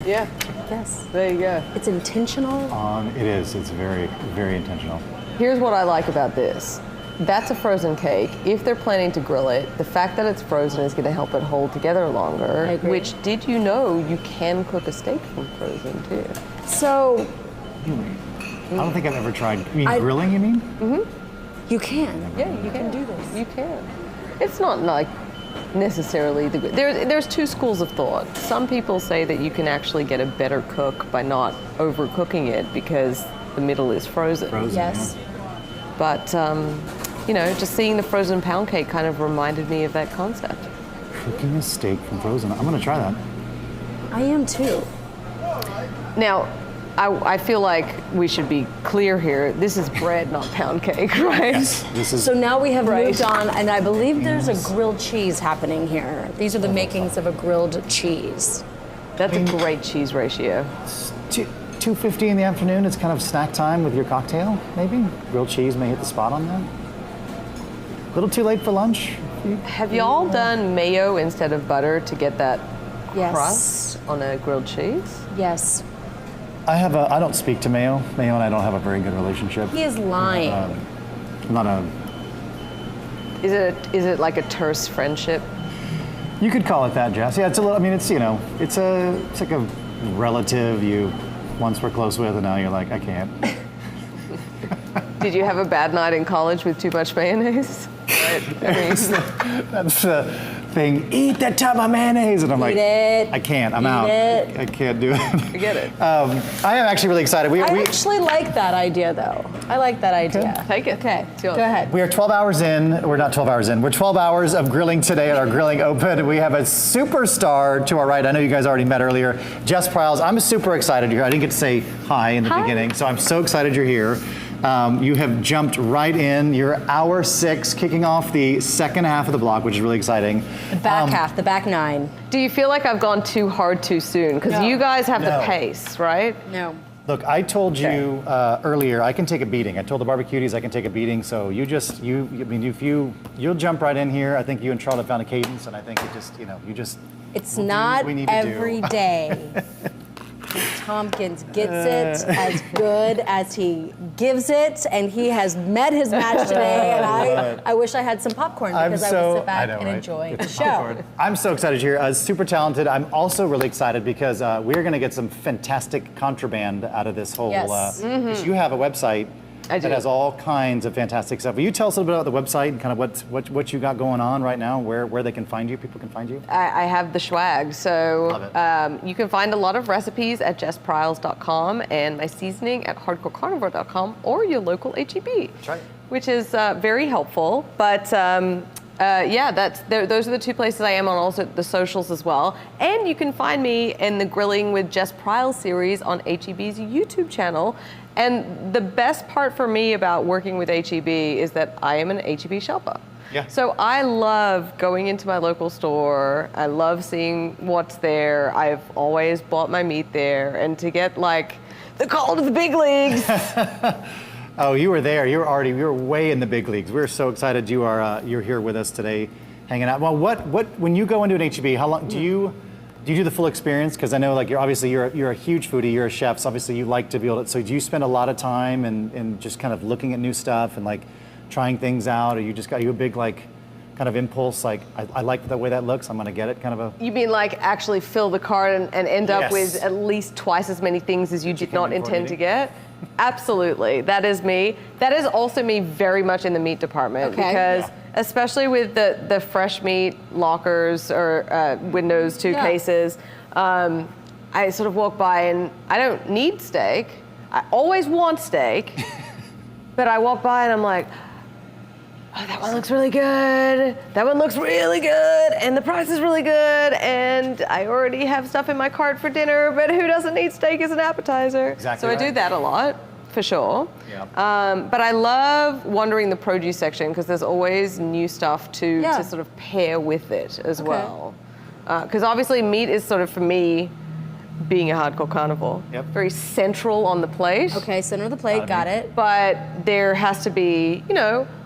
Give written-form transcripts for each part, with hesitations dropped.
Yeah, Yes. there you go. It's intentional. It is. It's very, very intentional. Here's what I like about this. That's a frozen cake. If they're planning to grill it, the fact that it's frozen is going to help it hold together longer. I agree. Which, did you know you can cook a steak from frozen too? So I don't think I've ever tried. You mean grilling, you mean? you can. Yeah, you can do this. You can. It's not like necessarily the good. There's two schools of thought. Some people say that you can actually get a better cook by not overcooking it because the middle is frozen. Yes. But you know, just seeing the frozen pound cake kind of reminded me of that concept. Cooking a steak from frozen. I'm gonna try that. I am too. Now, I feel like we should be clear here. This is bread, not pound cake, right? This is. So now we have Right. moved on, and I believe there's a grilled cheese happening here. These are the makings of a grilled cheese. That's a great cheese ratio. 2:50 in the afternoon. It's kind of snack time with your cocktail, maybe. Grilled cheese may hit the spot on that. A little too late for lunch. Have y'all done mayo instead of butter to get that Yes. crust on a grilled cheese? Yes. I don't speak to Mayo. Mayo and I don't have a very good relationship. He is lying. I'm not a. Is it like a terse friendship? You could call it that, Jess. Yeah, it's a little. I mean, it's it's like a relative you once were close with, and now you're like, I can't. Did you have a bad night in college with too much mayonnaise? Right. I mean, That's the thing. Eat that tub of mayonnaise, and I'm like, it. I can't. I'm Eat out. it. I can't do it. I get it. I am actually really excited. I actually like that idea, though. I like that idea. Take it. Okay, It's yours. go ahead. We are 12 hours in. We're not 12 hours in. We're 12 hours of grilling today at our Grilling Open. We have a superstar to our right. I know you guys already met earlier. Jess Pryles. I'm super excited you're here. I didn't get to say hi in the beginning, so I'm so excited you're here. You have jumped right in. You're hour 6, kicking off the second half of the block, which is really exciting. The back half, the back 9. Do you feel like I've gone too hard too soon? Because No. you guys have No. the pace, right? No. Look, I told you earlier, I can take a beating. I told the barbecuties I can take a beating. So you'll jump right in here. I think you and Charlotte found a cadence, and I think It's we'll do not what we need to do. every day. Tompkins gets it as good as he gives it, and he has met his match today. And I wish I had some popcorn because I would sit back and enjoy the show. I'm so excited you're here. Super talented. I'm also really excited because we're going to get some fantastic contraband out of this whole. Yes. Because you have a website I do. that has all kinds of fantastic stuff. Will you tell us a little bit about the website and kind of what you got going on right now, where they can find you, people can find you? I have the swag. So Love it. you can find a lot of recipes at jesspryles.com and my seasoning at hardcorecarnivore.com or your local HEB. That's right. Which is very helpful. But yeah, those are the two places I am on, also the socials as well. And you can find me in the Grilling with Jess Pryles series on HEB's YouTube channel. And the best part for me about working with HEB is that I am an HEB Sherpa. Yeah. So I love going into my local store. I love seeing what's there. I've always bought my meat there. And to get like the call to the big leagues. Oh, you were there. You were way in the big leagues. We're so excited you're here with us today, hanging out. Well, when you go into an HEB, how long do you do the full experience? Because I know, like, you're a huge foodie. You're a chef, so obviously you like to be able to. So do you spend a lot of time and just kind of looking at new stuff and like trying things out, or are you a big like kind of impulse, like I like the way that looks, I'm gonna get it, kind of a. You mean like actually fill the cart and end up Yes. with at least twice as many things as you did not before intend to meeting. get? Absolutely, that is me. That is also me very much in the meat department Okay. because Yeah. especially with the fresh meat lockers or windows to Yeah. cases, I sort of walk by and I don't need steak. I always want steak, but I walk by and I'm like, oh, that one looks really good. That one looks really good. And the price is really good. And I already have stuff in my cart for dinner, but who doesn't need steak as an appetizer? Exactly So I do right. that a lot, for sure. Yeah. But I love wandering the produce section because there's always new stuff to sort of pair with it as well. Because obviously meat is sort of, for me, being a hardcore carnivore, Yep. very central on the plate. Okay, center of the plate, got it. But there has to be,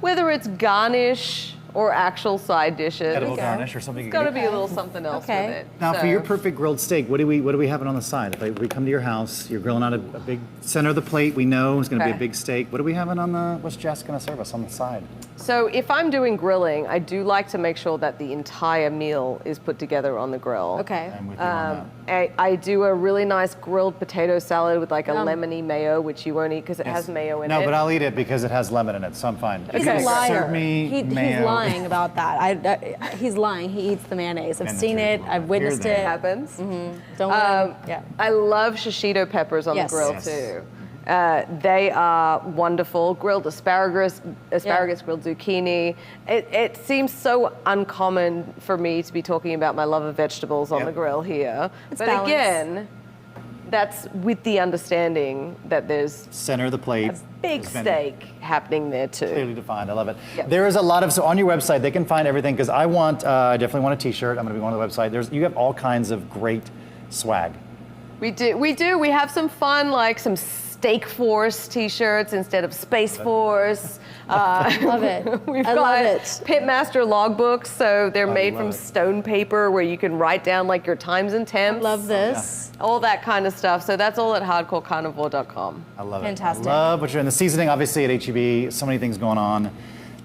whether it's garnish or actual side dishes. Edible go. garnish or something. It's got to be a little something else Okay. with it. Now, for So- your perfect grilled steak, what do we have it on the side? If we come to your house, you're grilling out a big center of the plate. We know it's going to be a Okay. big steak. What do we have it on the? What's Jess going to serve us on the side? So if I'm doing grilling, I do like to make sure that the entire meal is put together on the grill. Okay. I'm with you on that. I do a really nice grilled potato salad with like a Yum. lemony mayo, which you won't eat because it has mayo in No, it. but I'll eat it because it has lemon in it, so I'm fine. He's You a guys liar. Serve me He's mayo. lying about that. He's lying. He eats the mayonnaise. I've seen it. Mandatory. I've witnessed Here it. they are. happens. Don't worry. Yeah. I love shishito peppers on Yes. the grill Yes. too. They are wonderful. Grilled asparagus, grilled zucchini. It seems so uncommon for me to be talking about my love of vegetables on Yep. the grill here. It's but balance. again, that's with the understanding that there's Center of the plate. big has been steak happening there too. Clearly defined. I love it. Yep. There is a lot of, so on your website, they can find everything because I definitely want a t-shirt. I'm going to be on the website. You have all kinds of great swag. We do. We have some fun, like some Steak Force T-shirts instead of Space Force. Love it. We've I got love it. Pitmaster logbooks, so they're made love from it. stone paper where you can write down like your times and temps. Love this. All that kind of stuff. So that's all at hardcorecarnivore.com. I love Fantastic. it. I love what you're in. The seasoning, obviously, at HEB, so many things going on.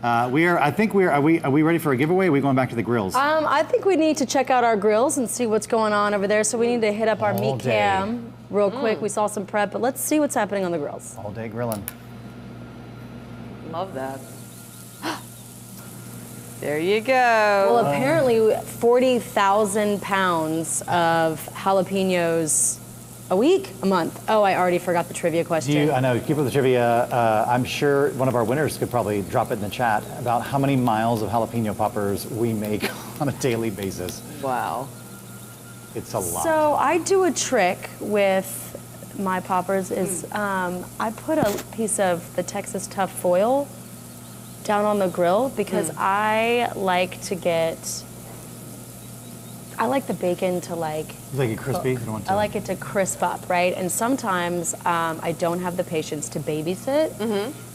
Are we ready for a giveaway? Are we going back to the grills? I think we need to check out our grills and see what's going on over there. So we need to hit up our All meat day. cam real quick. We saw some prep, but let's see what's happening on the grills. All day grilling. Love that. There you go. Well, apparently 40,000 pounds of jalapenos a week, a month. Oh, I already forgot the trivia question. I know, keep up the trivia. I'm sure one of our winners could probably drop it in the chat about how many miles of jalapeno poppers we make on a daily basis. Wow. It's a lot. So I do a trick with my poppers is I put a piece of the Texas Tough foil down on the grill because I like the bacon to like You like it crispy? You don't want to. I like it to crisp up, right? And sometimes I don't have the patience to babysit,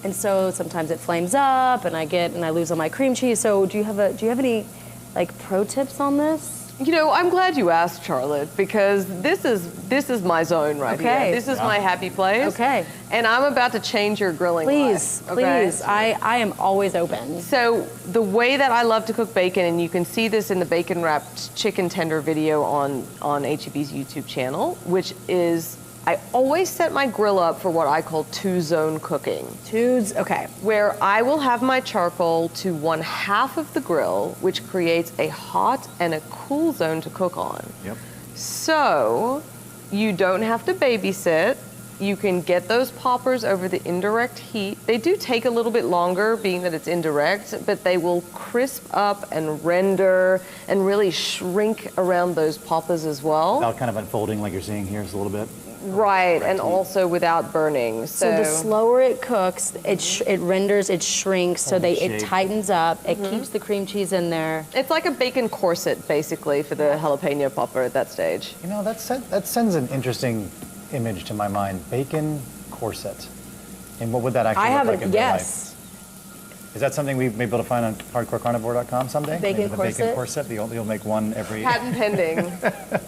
and so sometimes it flames up, and I lose all my cream cheese. So do you have any like pro tips on this? You know, I'm glad you asked, Charlotte, because this is my zone right Okay. here. This is my happy place. Okay. And I'm about to change your grilling Please, life. Okay? please. I am always open. So the way that I love to cook bacon, and you can see this in the bacon wrapped chicken tender video on HEB's YouTube channel, which is I always set my grill up for what I call two-zone cooking, Okay. where I will have my charcoal to one half of the grill, which creates a hot and a cool zone to cook on. Yep. So you don't have to babysit. You can get those poppers over the indirect heat. They do take a little bit longer, being that it's indirect, but they will crisp up and render and really shrink around those poppers as well. Without kind of unfolding like you're seeing here just a little bit. Right, and also without burning. So the slower it cooks, it renders, it shrinks, so it shape. tightens up. It keeps the cream cheese in there. It's like a bacon corset, basically, for the jalapeno popper at that stage. You know, that sends an interesting image to my mind. Bacon corset. And what would that actually I look haven't. like in real Yes. life? Is that something we may be able to find on hardcorecarnivore.com someday? Bacon Maybe the corset? bacon corset. You'll make one every. Patent pending,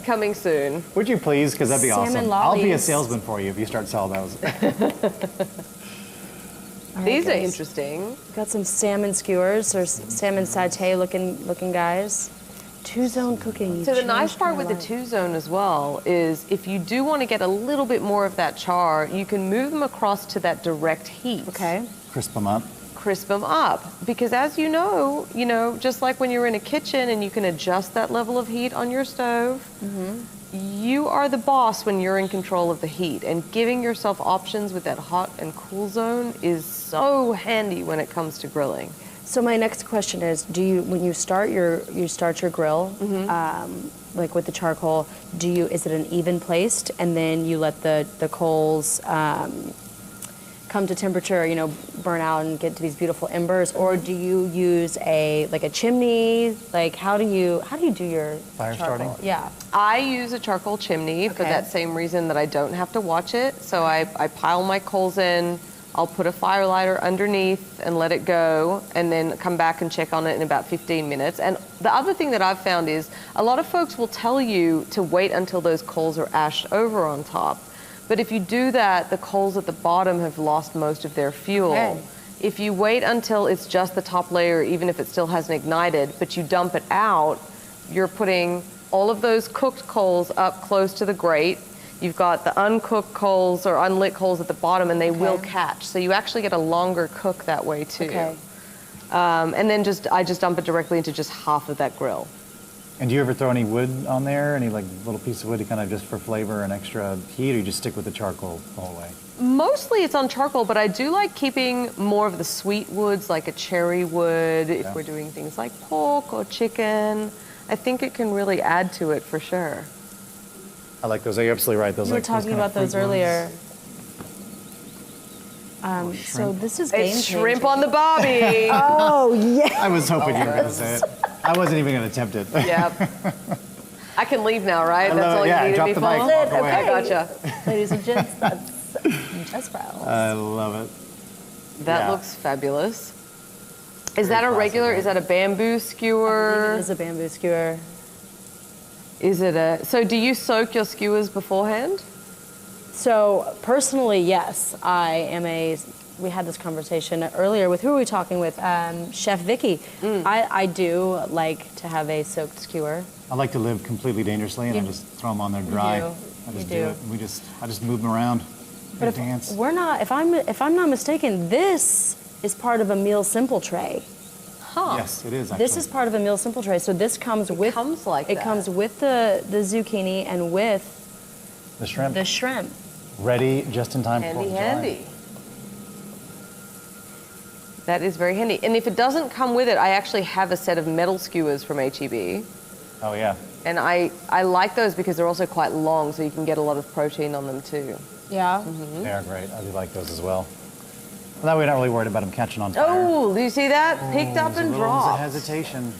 coming soon. Would you please? Because that'd be Salmon awesome. I'll be a lollies. salesman for you if you start selling those. These are guys. interesting. Got some salmon skewers or salmon satay looking guys. Two-zone cooking. So the nice changed part my with the life. two-zone as well is if you do want to get a little bit more of that char, you can move them across to that direct heat. Okay. Crisp them up. Crisp them up. Because as you know, just like when you're in a kitchen and you can adjust that level of heat on your stove, you are the boss when you're in control of the heat. And giving yourself options with that hot and cool zone is so handy when it comes to grilling. So my next question is: when you start your grill, like with the charcoal, is it an even placed, and then you let the coals come to temperature, burn out and get to these beautiful embers, or do you use a chimney? Like how do you do your Fire charcoal? starting? Yeah. I use a charcoal chimney for Okay. that same reason that I don't have to watch it. So I pile my coals in I'll put a fire lighter underneath and let it go, and then come back and check on it in about 15 minutes. And the other thing that I've found is a lot of folks will tell you to wait until those coals are ashed over on top. But if you do that, the coals at the bottom have lost most of their fuel. Okay. If you wait until it's just the top layer, even if it still hasn't ignited, but you dump it out, you're putting all of those cooked coals up close to the grate. You've got the uncooked coals or unlit coals at the bottom, and they will catch. So you actually get a longer cook that way too. Okay. And then I just dump it directly into just half of that grill. And do you ever throw any wood on there? Any like little piece of wood to kind of just for flavor and extra heat, or you just stick with the charcoal the whole way? Mostly it's on charcoal, but I do like keeping more of the sweet woods, like a cherry wood, if we're doing things like pork or chicken. I think it can really add to it for sure. I like those. You're absolutely right. Those We were like talking kind of about those fruit earlier. ones. So this is game It's changing. shrimp on the barbie. Oh, yeah. I was hoping you were going to say it. I wasn't even going to attempt it. Yep. I can leave now, right? I That's love it. all Yeah, you needed drop me the for? mic, walk away. I gotcha. Ladies and gents, that's Jess Riles. I love it. That Yeah. looks fabulous. Is Very that a classic, regular, right? is that a bamboo skewer? It is a bamboo skewer. Is it so do you soak your skewers beforehand? So personally, yes, we had this conversation earlier with, who were we talking with? Chef Vicky. I do like to have a soaked skewer. I like to live completely dangerously, and I You- just throw them on there dry. do. I just You do do. it. And I just move them around. But Dance. if I'm not mistaken, this is part of a meal simple tray. Huh. Yes, it is actually. This is part of a meal simple tray. So this comes with comes like it that. comes with the zucchini and with the shrimp. the shrimp. Ready just in time for Handy, 4th of July. handy. That is very handy. And if it doesn't come with it, I actually have a set of metal skewers from HEB. Oh, yeah. And I like those because they're also quite long, so you can get a lot of protein on them too. Yeah. They are great. I do like those as well. Well, that way we're not really worried about them catching on fire. Oh, do you see that? Picked up There's and a little bit of dropped. hesitation.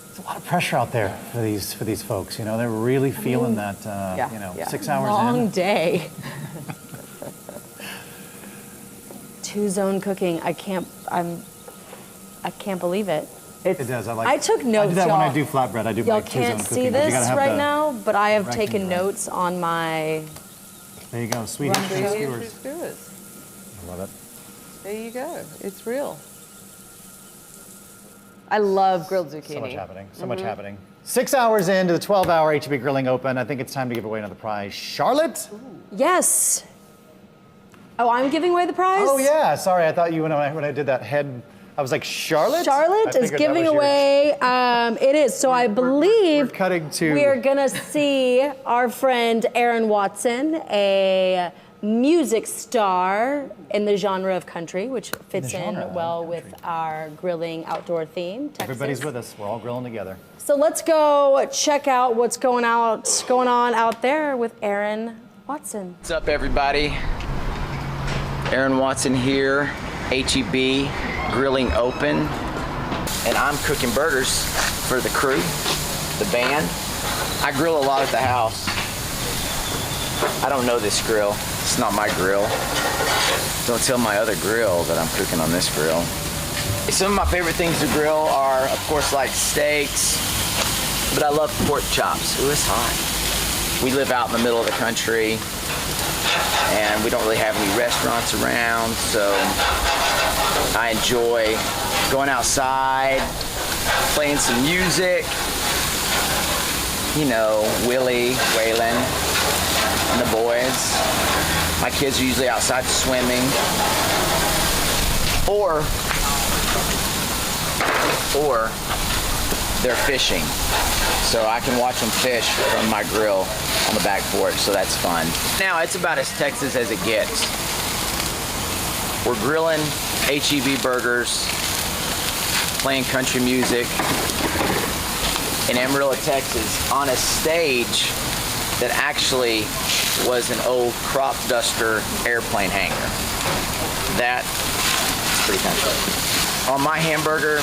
There's a lot of pressure out there for these folks. You know, they're really feeling that. yeah, you know, yeah. 6 hours Long in. day. 2-zone cooking. I can't believe it. It does. I like. I took I do notes, that when I y'all. do flatbread. I do Y'all my 2-zone can't cooking, see 'cause you this gotta have right the- now, but I have directing taken drive. notes on my. There you go. Sweet Run Hampshire through. skewers. Skewers. I love it. There you go. It's real. I love grilled zucchini. So much happening. So much happening. 6 hours into the 12-hour HEB Grilling Open, I think it's time to give away another prize. Charlotte? Yes. Oh, I'm giving away the prize? Oh yeah. Sorry, I thought you when I did that head, I was like Charlotte. I Charlotte is figured that giving was your- away. It is. So I believe We're cutting to. we are gonna see our friend Aaron Watson, a music star in the genre of country, which fits in genre of well country. with our grilling outdoor theme. Texas. Everybody's with us. We're all grilling together. So let's go check out what's going on out there with Aaron Watson. What's up, everybody? Aaron Watson here, HEB Grilling Open, and I'm cooking burgers for the crew, the band. I grill a lot at the house. I don't know this grill. It's not my grill. Don't tell my other grill that I'm cooking on this grill. Some of my favorite things to grill are, of course, like steaks, but I love pork chops. Ooh, it's hot. We live out in the middle of the country, and we don't really have any restaurants around, so I enjoy going outside, playing some music. You know, Willie, Waylon, and the boys. My kids are usually outside swimming, or they're fishing. So I can watch them fish from my grill on the back porch, so that's fun. Now, it's about as Texas as it gets. We're grilling HEB burgers, playing country music in Amarillo, Texas, on a stage that actually was an old crop duster airplane hangar. That's pretty country. On my hamburger,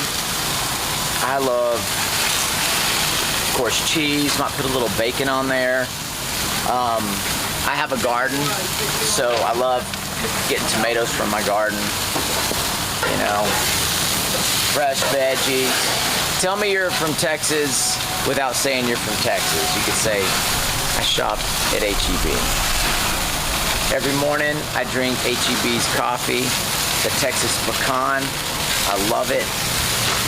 I love, of course, cheese. Might put a little bacon on there. I have a garden, so I love getting tomatoes from my garden, you know, fresh veggies. Tell me you're from Texas without saying you're from Texas. You could say, I shop at H-E-B. Every morning I drink H-E-B's coffee, the Texas pecan. I love it.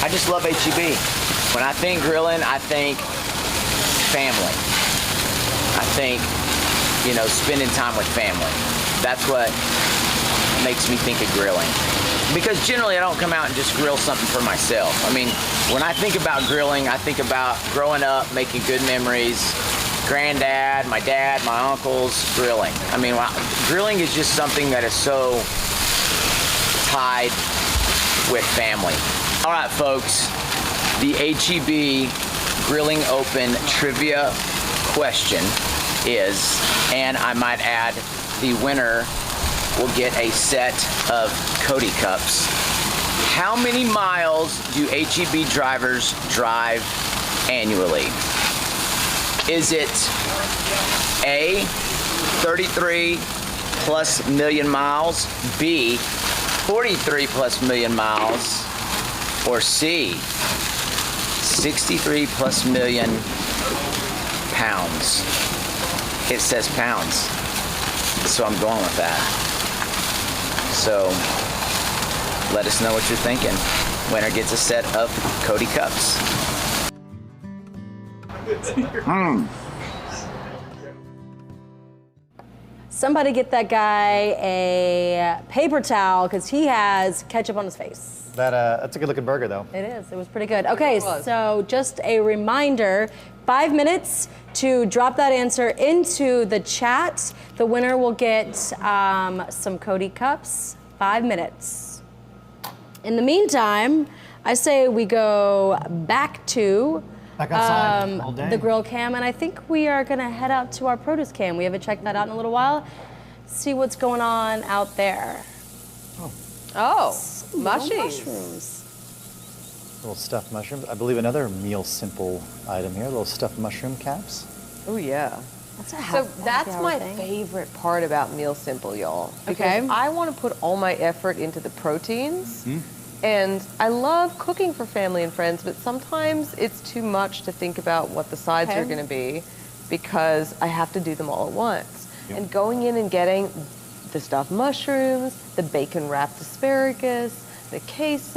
I just love H-E-B. When I think grilling, I think family. I think, you know, spending time with family. That's what makes me think of grilling. Because generally I don't come out and just grill something for myself. I mean, when I think about grilling, I think about growing up, making good memories, granddad, my dad, my uncles, grilling. I mean, grilling is just something that is so tied with family. All right, folks, the H-E-B Grilling Open trivia question is, and I might add, the winner will get a set of Cody cups. How many miles do H-E-B drivers drive annually? Is it A, 33 plus million miles, B, 43 plus million miles, or C, 63 plus million pounds? It says pounds, so I'm going with that. So let us know what you're thinking. Winner gets a set of Cody cups. Somebody get that guy a paper towel because he has ketchup on his face. That's a good looking burger though. It is. It was pretty good. Okay, so just a reminder, 5 minutes to drop that answer into the chat. The winner will get some Cody cups. 5 minutes. In the meantime, I say we go back outside all day. the grill cam, and I think we are gonna head out to our produce cam. We haven't checked that out in a little while. See what's going on out there. Oh, Little mushies. mushrooms. Little stuffed mushrooms. I believe another meal simple item here. Little stuffed mushroom caps. Oh yeah. That's a So happy that's hour my thing. favorite part about Meal Simple, y'all. Because Okay. I want to put all my effort into the proteins. And I love cooking for family and friends, but sometimes it's too much to think about what the sides Okay. are going to be because I have to do them all at once. And going in and getting the stuffed mushrooms, the bacon wrapped asparagus, the queso,